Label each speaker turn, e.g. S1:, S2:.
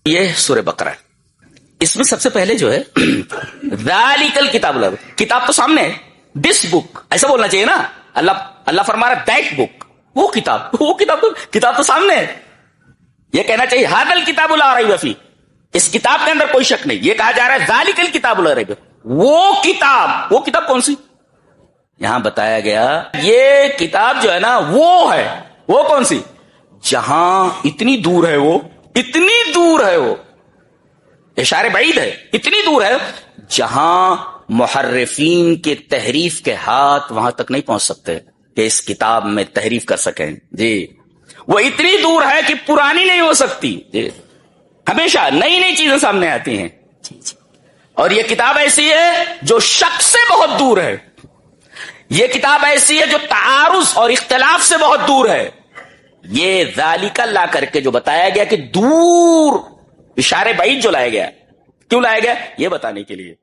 S1: یہ سورہ بقرہ ہے. اس میں سب سے پہلے جو ہے ذالکل کتاب، کتاب تو سامنے ہے، دس بک ایسا بولنا چاہیے نا. اللہ فرما رہا دیٹ بک، وہ کتاب تو سامنے ہے. یہ کہنا چاہیے ھذل کتاب لا ریب فیہ، اس کتاب کے اندر کوئی شک نہیں. یہ کہا جا رہا ہے ذالکل کتاب لا ریب، وہ کتاب کون سی؟ یہاں بتایا گیا یہ کتاب جو ہے نا وہ ہے. وہ کون سی؟ جہاں اتنی دور ہے وہ اشارے بعید ہے، اتنی دور ہے جہاں محرفین کے تحریف کے ہاتھ وہاں تک نہیں پہنچ سکتے کہ اس کتاب میں تحریف کر سکیں. جی وہ اتنی دور ہے کہ پرانی نہیں ہو سکتی. جی ہمیشہ نئی چیزیں سامنے آتی ہیں. اور یہ کتاب ایسی ہے جو شک سے بہت دور ہے. یہ کتاب ایسی ہے جو تعارض اور اختلاف سے بہت دور ہے. یہ ذالک لا کر کے جو بتایا گیا کہ دور، اشارے بعید جو لایا گیا، کیوں لایا گیا؟ یہ بتانے کے لیے.